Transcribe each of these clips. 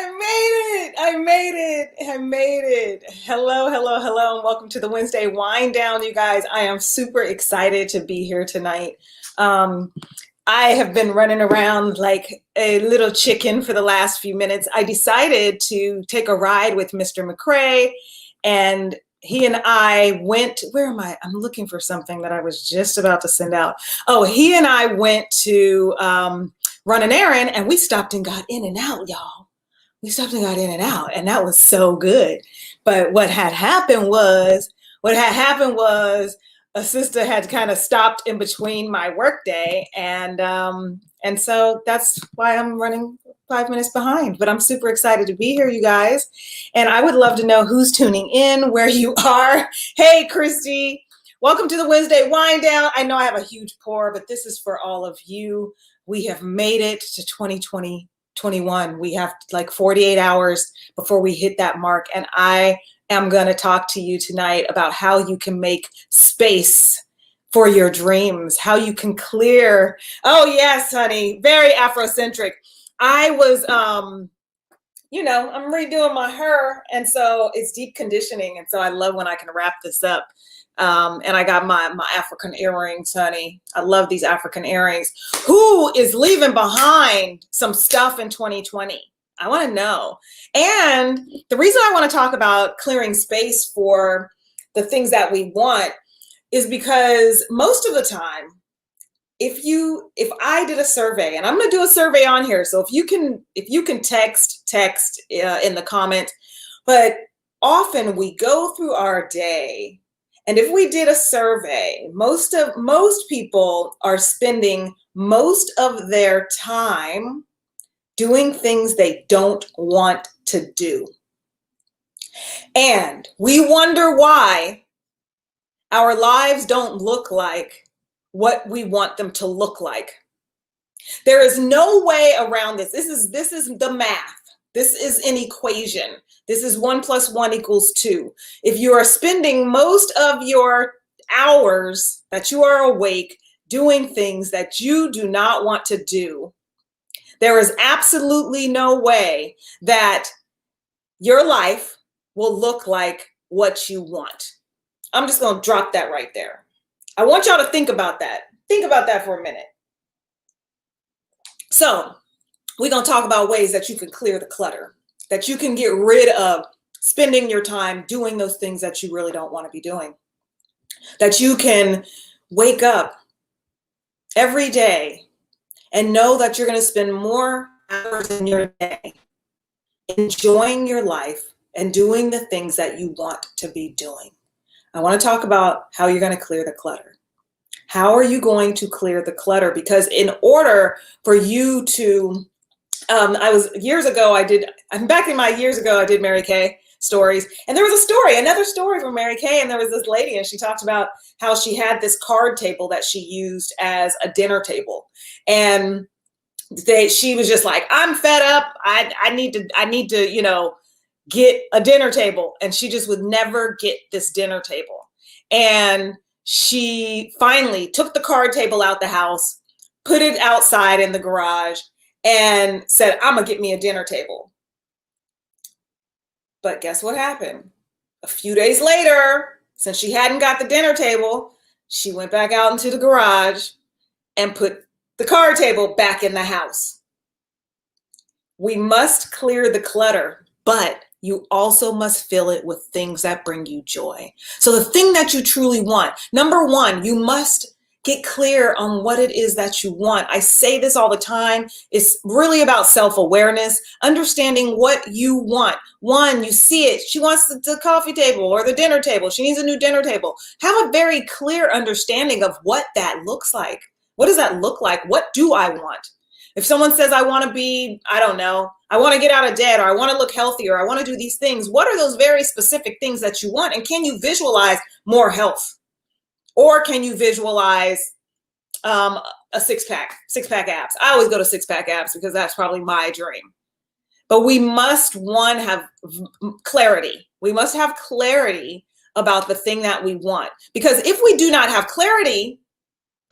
I made it. Hello, hello, hello, and welcome to the Wednesday Wind Down, you guys. I am super excited to be here tonight. Um, I have been running around like a little chicken for the last few minutes. I decided to take a ride with Mr. McCrae, and he and I went, where am I? I'm looking for something that I was just about to send out. Oh, he and I went to run an errand, and we stopped and got in and out, y'all. We stopped and got in and out, and that was so good. But what had happened was a sister had kind of stopped in between my workday, and so that's why I'm running 5 minutes behind. But I'm super excited to be here, you guys, and I would love to know who's tuning in, where you are. Hey, Christy, welcome to the Wednesday Wind Down. I know I have a huge pour, but this is for all of you. We have made it to 2021. We have like 48 hours before we hit that mark. And I am going to talk to you tonight about how you can make space for your dreams, how you can clear. Oh, yes, honey. Very Afrocentric. I was, I'm redoing my hair. And so it's deep conditioning. And so I love when I can wrap this up. And I got my African earrings, honey. I love these African earrings. Who is leaving behind some stuff in 2020? I want to know. And the reason I want to talk about clearing space for the things that we want is because most of the time, if I did a survey, and I'm going to do a survey on here, so if you can text in the comment, but often we go through our day. And if we did a survey, most people are spending most of their time doing things they don't want to do. And we wonder why our lives don't look like what we want them to look like. There is no way around this. This is the math. This is an equation. This is 1 + 1 = 2. If you are spending most of your hours that you are awake doing things that you do not want to do, there is absolutely no way that your life will look like what you want. I'm just going to drop that right there. I want y'all to think about that. Think about that for a minute. So, we're going to talk about ways that you can clear the clutter, that you can get rid of spending your time doing those things that you really don't want to be doing, that you can wake up every day and know that you're going to spend more hours in your day enjoying your life and doing the things that you want to be doing. I want to talk about how you're going to clear the clutter. How are you going to clear the clutter? Because in order for you to I did Mary Kay stories, and there was another story from Mary Kay, and there was this lady, and she talked about how she had this card table that she used as a dinner table, and she was just like, I'm fed up. I need to, get a dinner table, and she just would never get this dinner table, and she finally took the card table out the house, put it outside in the garage, and said, I'm gonna get me a dinner table. But guess what happened? A few days later, since she hadn't got the dinner table, she went back out into the garage and put the card table back in the house. We must clear the clutter, but you also must fill it with things that bring you joy. So the thing that you truly want, number one, you must get clear on what it is that you want. I say this all the time. It's really about self-awareness, understanding what you want. One, you see it. She wants the coffee table or the dinner table. She needs a new dinner table. Have a very clear understanding of what that looks like. What does that look like? What do I want? If someone says, I want to be, I don't know, I want to get out of debt, or I want to look healthier, or I want to do these things, what are those very specific things that you want? And can you visualize more health? Or can you visualize a six-pack abs? I always go to six-pack abs because that's probably my dream. But we must, one, have clarity. We must have clarity about the thing that we want. Because if we do not have clarity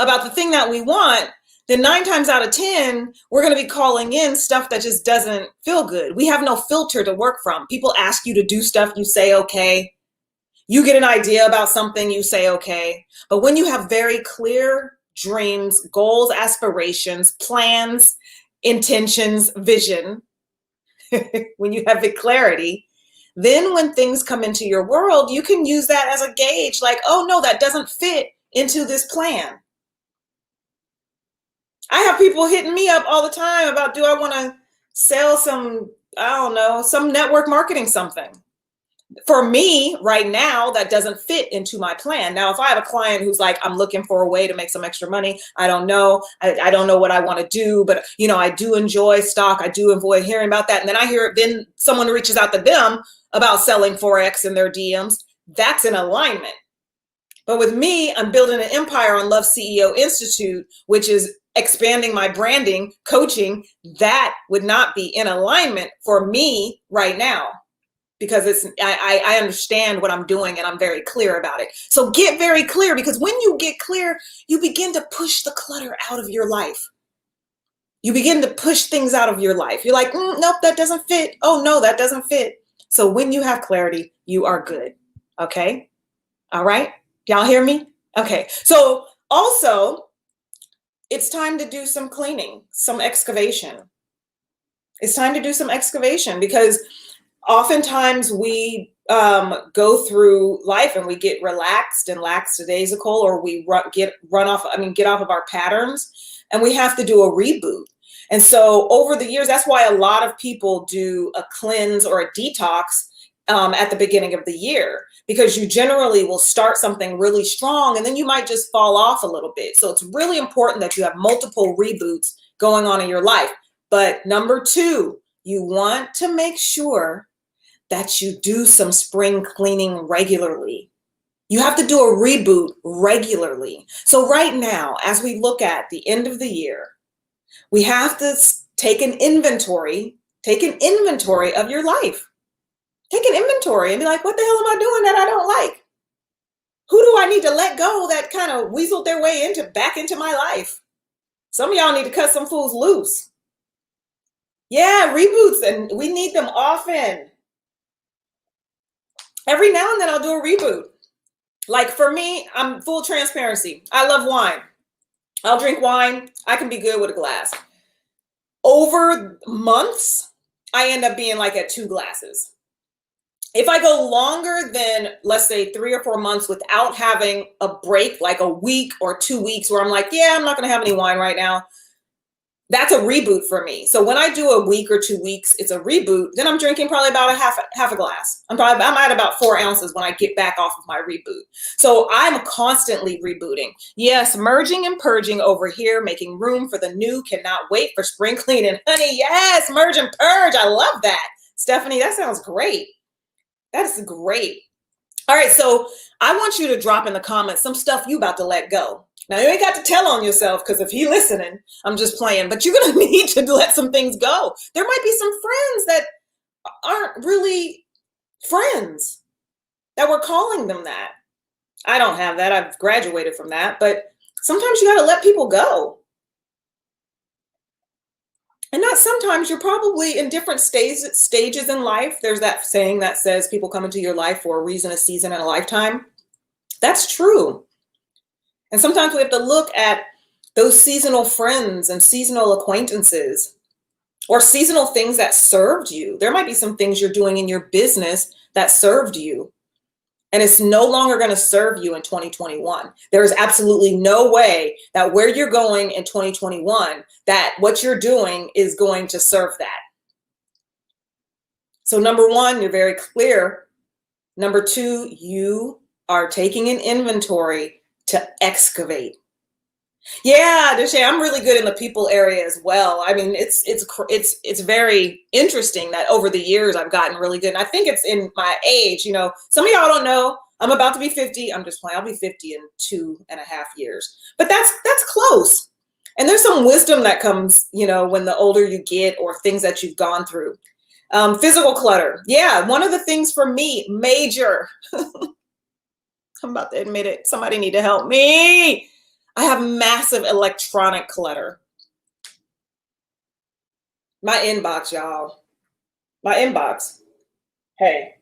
about the thing that we want, then 9 times out of 10, we're going to be calling in stuff that just doesn't feel good. We have no filter to work from. People ask you to do stuff, you say, okay. You get an idea about something, you say, okay. But when you have very clear dreams, goals, aspirations, plans, intentions, vision, when you have the clarity, then when things come into your world, you can use that as a gauge, like, oh no, that doesn't fit into this plan. I have people hitting me up all the time about, do I want to sell some, I don't know, some network marketing something. For me right now, that doesn't fit into my plan. Now, if I have a client who's like, I'm looking for a way to make some extra money, I don't know. I don't know what I want to do, but I do enjoy stock. I do enjoy hearing about that. And then I hear, then someone reaches out to them about selling Forex in their DMs. That's in alignment. But with me, I'm building an empire on Love CEO Institute, which is expanding my branding, coaching. That would not be in alignment for me right now, because I understand what I'm doing and I'm very clear about it. So get very clear, because when you get clear, you begin to push the clutter out of your life. You begin to push things out of your life. You're like, nope, that doesn't fit. Oh no, that doesn't fit. So when you have clarity, you are good. Okay. All right. Y'all hear me? Okay. So also, it's time to do some cleaning, some excavation. It's time to do some excavation, because oftentimes we go through life and we get relaxed and lackadaisical, or we get off of our patterns, and we have to do a reboot. And so over the years, that's why a lot of people do a cleanse or a detox at the beginning of the year, because you generally will start something really strong and then you might just fall off a little bit. So it's really important that you have multiple reboots going on in your life. But number 2, you want to make sure that you do some spring cleaning regularly. You have to do a reboot regularly. So right now, as we look at the end of the year, we have to take an inventory of your life. Take an inventory and be like, what the hell am I doing that I don't like? Who do I need to let go that kind of weaseled their way back into my life? Some of y'all need to cut some fools loose. Yeah, reboots, and we need them often. Every now and then I'll do a reboot. Like for me, I'm full transparency. I love wine. I'll drink wine. I can be good with a glass. Over months, I end up being like at 2 glasses. If I go longer than, let's say, 3 or 4 months without having a break, like a week or 2 weeks where I'm like, yeah, I'm not going to have any wine right now, that's a reboot for me. So when I do a week or 2 weeks, it's a reboot. Then I'm drinking probably about half a glass. I'm at about 4 ounces when I get back off of my reboot. So I'm constantly rebooting. Yes, merging and purging over here, making room for the new. Cannot wait for spring cleaning. Honey, yes, merge and purge. I love that. Stephanie, that sounds great. That is great. All right, so I want you to drop in the comments some stuff you about to let go. Now, you ain't got to tell on yourself, because if you're listening, I'm just playing, but you're going to need to let some things go. There might be some friends that aren't really friends, that we're calling them that. I don't have that. I've graduated from that, but sometimes you got to let people go. And not sometimes, you're probably in different stages in life. There's that saying that says people come into your life for a reason, a season, and a lifetime. That's true. And sometimes we have to look at those seasonal friends and seasonal acquaintances, or seasonal things that served you. There might be some things you're doing in your business that served you, and it's no longer going to serve you in 2021. There is absolutely no way that where you're going in 2021, that what you're doing is going to serve that. So number 1, you're very clear. Number 2, you are taking an inventory to excavate. Yeah, Deshay, I'm really good in the people area as well. I mean, it's very interesting that over the years I've gotten really good. And I think it's in my age. Some of y'all don't know, I'm about to be 50. I'm just playing. I'll be 50 in 2.5 years. But that's close. And there's some wisdom that comes, when the older you get, or things that you've gone through. Physical clutter. Yeah, one of the things for me, major. I'm about to admit it. Somebody need to help me. I have massive electronic clutter. My inbox, y'all. My inbox. Hey.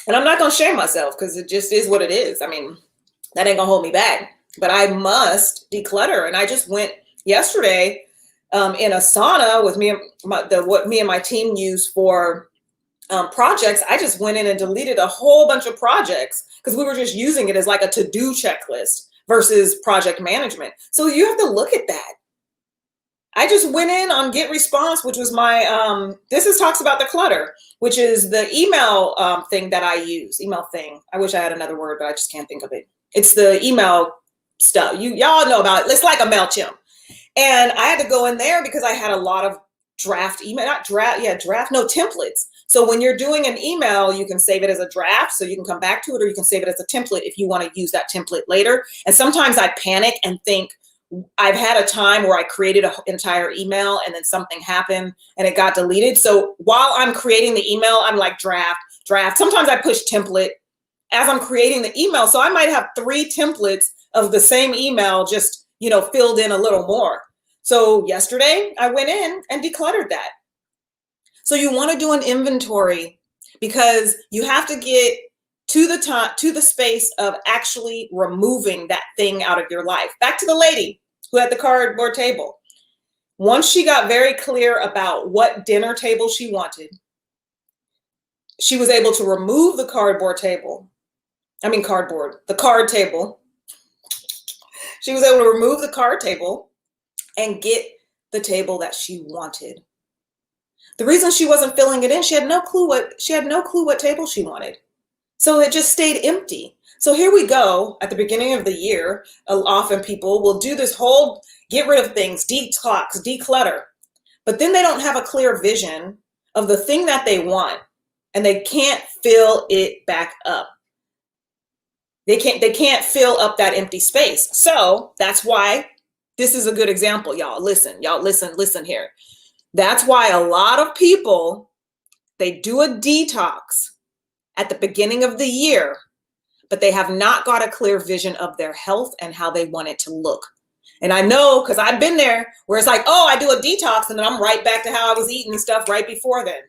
And I'm not going to shame myself because it just is what it is. I mean, that ain't going to hold me back. But I must declutter. And I just went yesterday in a sauna with me and what me and my team use for projects. I just went in and deleted a whole bunch of projects because we were just using it as like a to-do checklist versus project management. So you have to look at that. I just went in on Get Response, which was my, talks about the clutter, which is the email thing that I use, email thing. I wish I had another word, but I just can't think of it. It's the email stuff. Y'all know about it. It's like a MailChimp. And I had to go in there because I had a lot of draft email, no, templates. So when you're doing an email, you can save it as a draft so you can come back to it, or you can save it as a template if you want to use that template later. And sometimes I panic and think, I've had a time where I created an entire email and then something happened and it got deleted. So while I'm creating the email, I'm like draft. Sometimes I push template as I'm creating the email. So I might have 3 templates of the same email, just, filled in a little more. So yesterday I went in and decluttered that. So you want to do an inventory because you have to get to the space of actually removing that thing out of your life. Back to the lady who had the cardboard table. Once she got very clear about what dinner table she wanted, she was able to remove the card table. She was able to remove the card table and get the table that she wanted. The reason she wasn't filling it in, she had no clue what table she wanted. So it just stayed empty. So here we go at the beginning of the year. Often people will do this whole get rid of things, detox, declutter, but then they don't have a clear vision of the thing that they want and they can't fill it back up. They can't fill up that empty space. So that's why this is a good example, y'all. Listen here. That's why a lot of people, they do a detox at the beginning of the year, but they have not got a clear vision of their health and how they want it to look. And I know, because I've been there, where it's like, oh, I do a detox and then I'm right back to how I was eating and stuff right before then.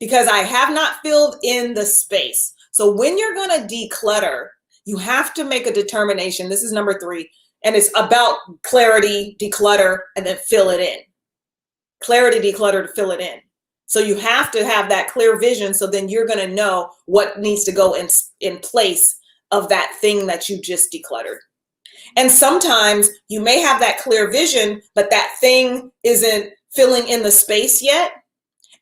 Because I have not filled in the space. So when you're going to declutter, you have to make a determination. This is number 3. And it's about clarity, declutter, and then fill it in. Clarity, declutter, to fill it in. So you have to have that clear vision. So then you're going to know what needs to go in place of that thing that you just decluttered. And sometimes you may have that clear vision, but that thing isn't filling in the space yet.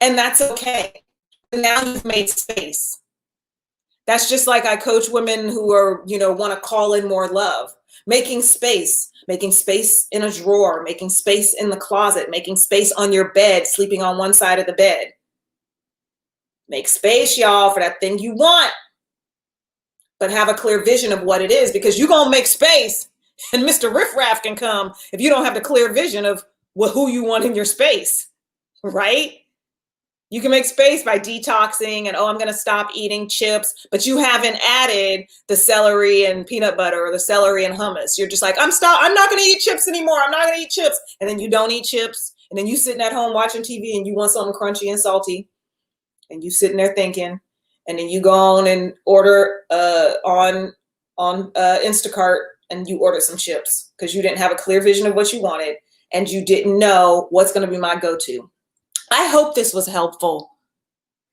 And that's okay. Now you've made space. That's just like I coach women who are, want to call in more love, making space in a drawer, making space in the closet, making space on your bed, sleeping on one side of the bed. Make space, y'all, for that thing you want, but have a clear vision of what it is, because you're going to make space and Mr. Riffraff can come if you don't have the clear vision of who you want in your space, right? You can make space by detoxing and, I'm going to stop eating chips, but you haven't added the celery and peanut butter or the celery and hummus. You're just like, I'm not going to eat chips anymore. I'm not going to eat chips. And then you don't eat chips. And then you sitting at home watching TV and you want something crunchy and salty. And you sitting there thinking, and then you go on and order on Instacart and you order some chips because you didn't have a clear vision of what you wanted and you didn't know what's going to be my go-to. I hope this was helpful.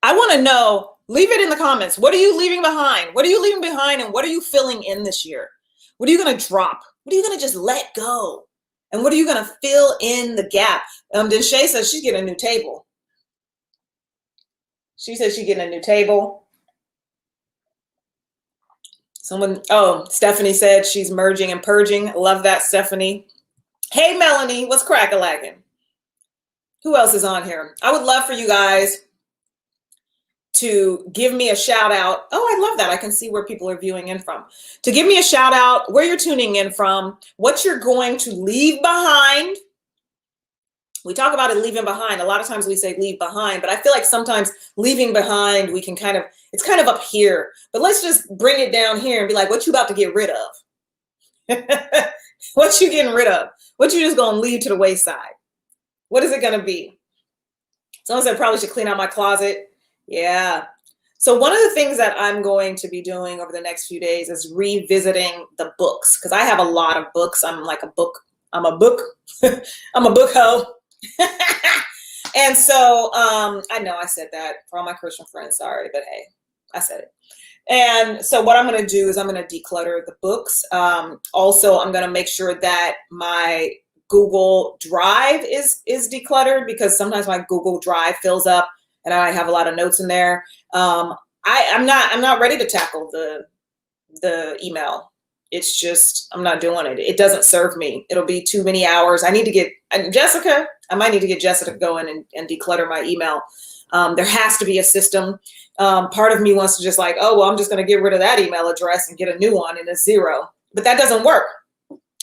I want to know, leave it in the comments. What are you leaving behind? What are you leaving behind and what are you filling in this year? What are you going to drop? What are you going to just let go? And what are you going to fill in the gap? Then Shay says she's getting a new table. She said she's getting a new table. Stephanie said she's merging and purging. Love that, Stephanie. Hey, Melanie, what's crack-a-lackin'? Who else is on here? I would love for you guys to give me a shout out. Oh, I love that. I can see where people are viewing in from. To give me a shout out, where you're tuning in from, what you're going to leave behind. We talk about it, leaving behind. A lot of times we say leave behind, but I feel like sometimes leaving behind, we can it's kind of up here, but let's just bring it down here and be like, what you about to get rid of? What you getting rid of? What you just going to leave to the wayside? What is it going to be? Someone said probably should clean out my closet. Yeah. So one of the things that I'm going to be doing over the next few days is revisiting the books, because I have a lot of books. I'm like a book. I'm a book. I'm a book hoe. And so I know I said that for all my Christian friends. Sorry, but hey, I said it. And so what I'm going to do is I'm going to declutter the books. Also, I'm going to make sure that my Google Drive is decluttered, because sometimes my Google Drive fills up and I have a lot of notes in there. I'm not ready to tackle the email. It's just, I'm not doing it. It doesn't serve me. It'll be too many hours. I need to get Jessica. I might need to get Jessica to go in and declutter my email. There has to be a system. Part of me wants to just like, oh, well, I'm just going to get rid of that email address and get a new one and it's zero. But that doesn't work,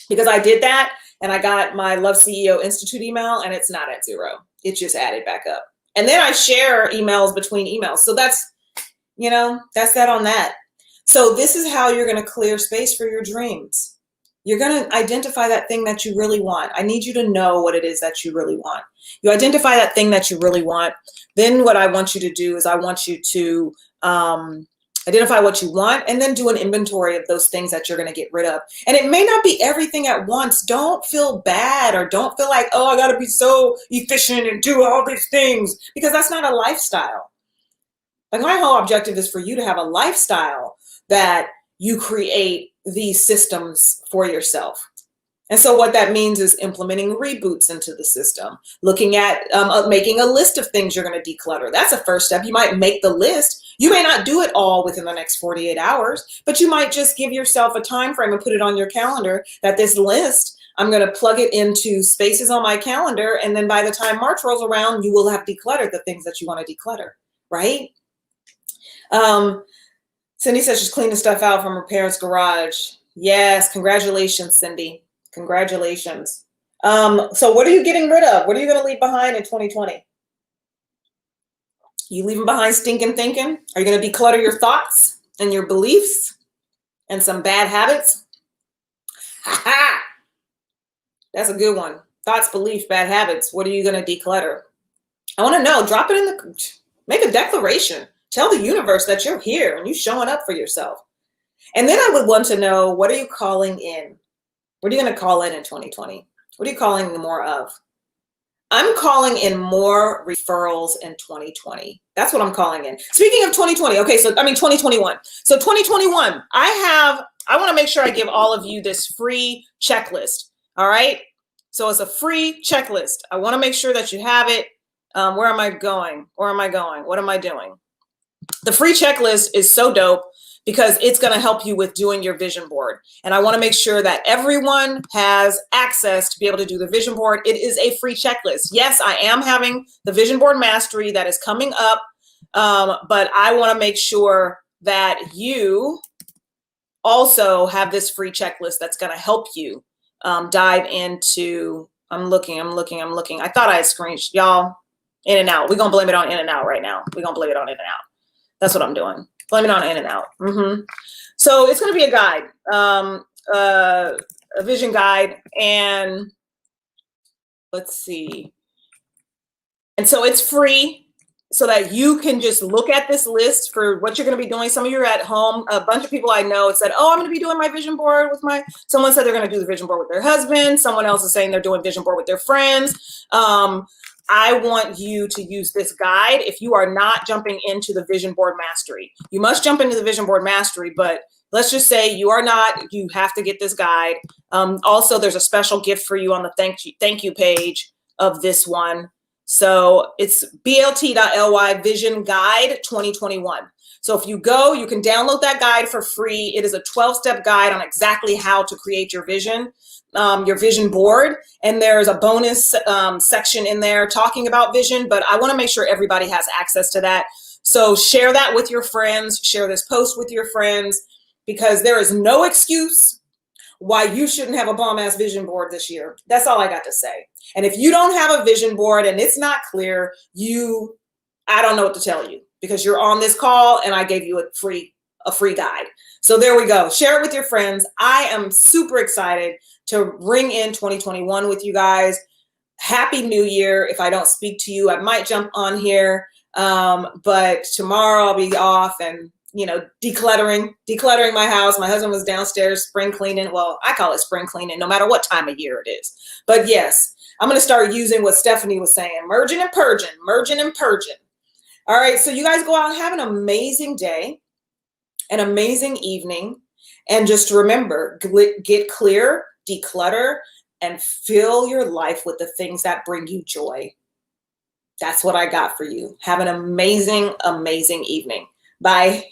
because I did that and I got my Love CEO Institute email and it's not at zero. It just added back up. And then I share emails between emails. So that's, that's that on that. So this is how you're going to clear space for your dreams. You're going to identify that thing that you really want. I need you to know what it is that you really want. You identify that thing that you really want. Then what I want you to do is I want you to identify what you want and then do an inventory of those things that you're going to get rid of. And it may not be everything at once. Don't feel bad or don't feel like, oh, I got to be so efficient and do all these things, because that's not a lifestyle. Like, my whole objective is for you to have a lifestyle that you create these systems for yourself. And so what that means is implementing reboots into the system, looking at making a list of things you're going to declutter. That's a first step. You might make the list. You may not do it all within the next 48 hours, but you might just give yourself a time frame and put it on your calendar that this list, I'm going to plug it into spaces on my calendar. And then by the time March rolls around, you will have decluttered the things that you want to declutter, right? Cindy says she's cleaning stuff out from her parents' garage. Yes, congratulations, Cindy. Congratulations. So what are you getting rid of? What are you going to leave behind in 2020? You leaving behind stinking thinking? Are you going to declutter your thoughts and your beliefs and some bad habits? Ha ha! That's a good one. Thoughts, beliefs, bad habits. What are you going to declutter? I want to know. Drop it make a declaration. Tell the universe that you're here and you're showing up for yourself. And then I would want to know, what are you calling in? What are you going to call in 2020? What are you calling more of? I'm calling in more referrals in 2020. That's what I'm calling in. Speaking of 2020, okay, 2021. So 2021, I want to make sure I give all of you this free checklist. All right. So it's a free checklist. I want to make sure that you have it. Where am I going? Where am I going? What am I doing? The free checklist is so dope because it's going to help you with doing your vision board. And I want to make sure that everyone has access to be able to do the vision board. It is a free checklist. Yes, I am having the vision board mastery that is coming up. But I want to make sure that you also have this free checklist that's going to help you dive into, I'm looking. I thought I had screenshot, y'all, in and out. We're going to blame it on in and out right now. We're going to blame it on in and out. That's what I'm doing. Blame it on in and out. So it's going to be a guide, a vision guide. And let's see. And so it's free so that you can just look at this list for what you're going to be doing. Some of you are at home. A bunch of people I know said, oh, I'm going to be doing my vision board with someone said they're going to do the vision board with their husband. Someone else is saying they're doing vision board with their friends. I want you to use this guide. If you are not jumping into the vision board mastery, you must jump into the vision board mastery, but let's just say you are not, you have to get this guide. Also, there's a special gift for you on the thank you page of this one. So it's blt.ly Vision Guide 2021. So if you go, you can download that guide for free. It is a 12-step guide on exactly how to create your vision board. And there's a bonus section in there talking about vision, but I want to make sure everybody has access to that. So share that with your friends, share this post with your friends, because there is no excuse why you shouldn't have a bomb-ass vision board this year. That's all I got to say. And if you don't have a vision board and it's not clear, I don't know what to tell you, because you're on this call and I gave you a free guide. So there we go. Share it with your friends. I am super excited to ring in 2021 with you guys. Happy New Year. If I don't speak to you, I might jump on here. But tomorrow I'll be off and, decluttering my house. My husband was downstairs spring cleaning. Well, I call it spring cleaning no matter what time of year it is. But yes, I'm going to start using what Stephanie was saying, merging and purging, merging and purging. All right. So you guys go out and have an amazing day, an amazing evening. And just remember, get clear, declutter, and fill your life with the things that bring you joy. That's what I got for you. Have an amazing, amazing evening. Bye.